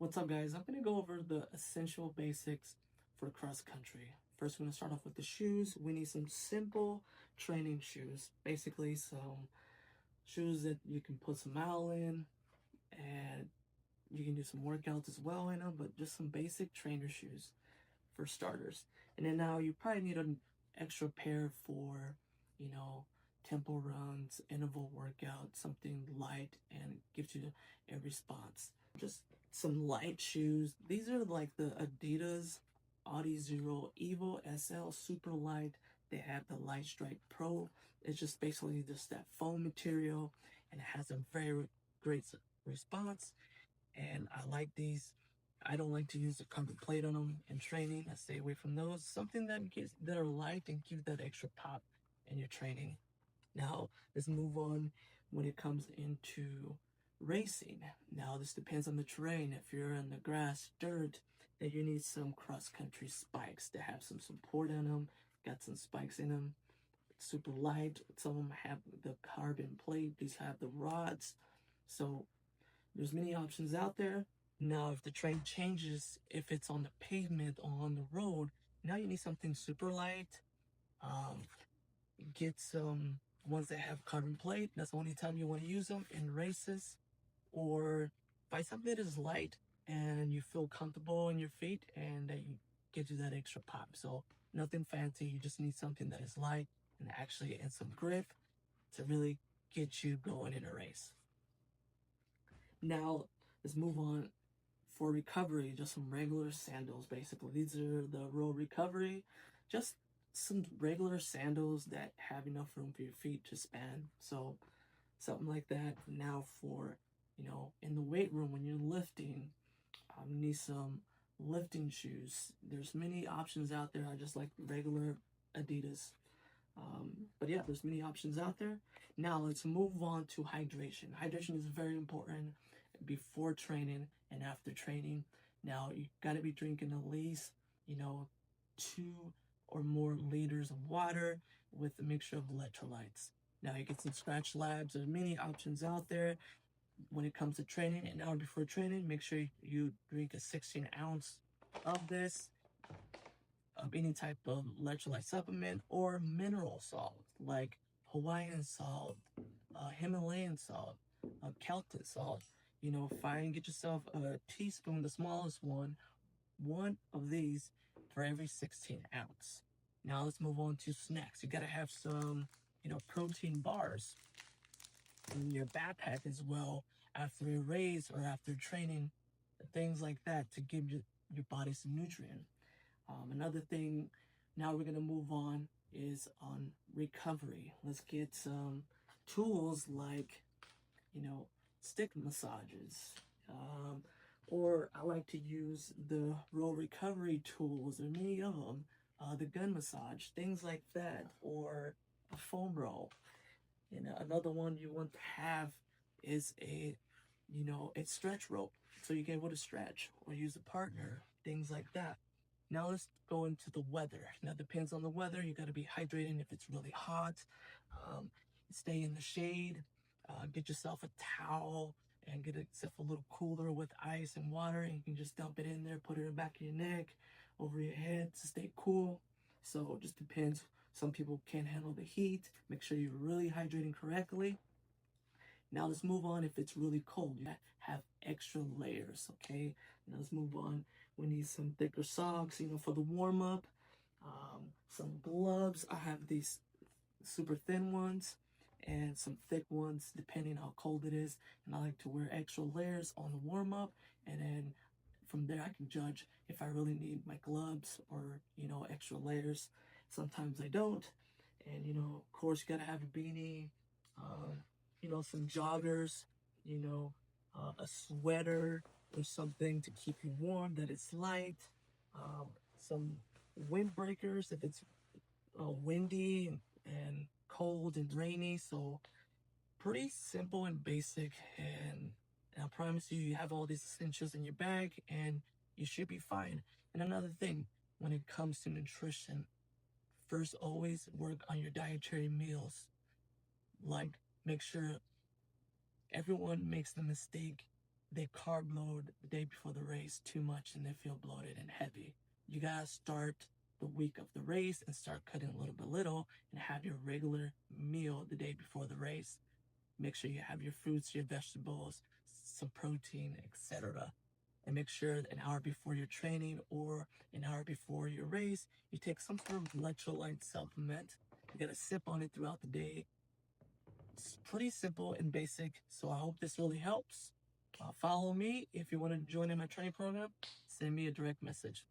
What's up, guys? I'm going to go over the essential basics for cross country. First, we're going to start off with the shoes. We need some simple training shoes. Basically, some shoes that you can put some mile in and you can do some workouts as well in them, but just some basic trainer shoes for starters. And then now you probably need an extra pair for, you know, tempo runs, interval workout, something light and gives you a response. Just some light shoes. These are like the Adidas Audi Zero Evo SL Super Light. They have the Light Strike Pro. It's just basically just that foam material and it has a very great response. And I like these. I don't like to use the carbon plate on them in training. I stay away from those. Something that are light and give that extra pop in your training. Now, let's move on when it comes into racing. Now, this depends on the terrain. If you're in the grass, dirt, then you need some cross-country spikes to have some support on them. Got some spikes in them. Super light. Some of them have the carbon plate. These have the rods. So there's many options out there. Now, if the terrain changes, if it's on the pavement or on the road, now you need something super light. Um, get some ones that have carbon plate. That's the only time you want to use them in races. Or buy something that is light and you feel comfortable in your feet and that you gives you that extra pop. So nothing fancy. You just need something that is light and actually and some grip to really get you going in a race. Now let's move on for recovery. Just some regular sandals. Basically, these are the Row Recovery. Just some regular sandals that have enough room for your feet to span. So something like that. Now for, in the weight room when you're lifting, you need some lifting shoes. There's many options out there. I just like regular Adidas. But yeah, there's many options out there. Now let's move on to hydration. Hydration is very important before training and after training. Now you got to be drinking at least, 2 or more liters of water with a mixture of electrolytes. Now you get some scratch labs. There's many options out there when it comes to training. An hour before training, make sure you drink a 16 ounce of this, of any type of electrolyte supplement or mineral salt like Hawaiian salt, Himalayan salt, Celtic salt. Find get yourself a teaspoon, the smallest one of these for every 16 ounce. Now let's move on to snacks. You gotta have some, protein bars in your backpack as well after a race or after training, things like that to give your body some nutrient. Another thing, now we're gonna move on is on recovery. Let's get some tools like, stick massages. Or I like to use the row recovery tools. There are many of them. The gun massage, things like that, or a foam roll. Another one you want to have is a stretch rope, so you can able to stretch or use a partner, things like that. Now let's go into the weather. Now it depends on the weather. You got to be hydrating if it's really hot. Um, Stay in the shade. Get yourself a towel and get yourself a little cooler with ice and water, and you can just dump it in there, put it in the back of your neck, over your head to stay cool. So it just depends. Some people can't handle the heat. Make sure you're really hydrating correctly. Now let's move on if it's really cold. You have extra layers, okay? Now let's move on. We need some thicker socks, for the warm up. Some gloves. I have these super thin ones and some thick ones depending how cold it is. And I like to wear extra layers on the warm up. And then from there, I can judge if I really need my gloves or, extra layers. Sometimes I don't. And, of course, you got to have a beanie. Um, some joggers, a sweater or something to keep you warm, that it's light, some windbreakers if it's windy and cold and rainy. So pretty simple and basic. And I promise you, you have all these essentials in your bag and you should be fine. And another thing, when it comes to nutrition, first always work on your dietary meals. Like, make sure everyone makes the mistake they carb load the day before the race too much and they feel bloated and heavy. You gotta start the week of the race and start cutting little and have your regular meal the day before the race. Make sure you have your fruits, your vegetables, some protein, etc. And make sure an hour before your training or an hour before your race, you take some sort of electrolyte supplement. You gotta sip on it throughout the day. It's pretty simple and basic, so I hope this really helps. Follow me if you want to join in my training program. Send me a direct message.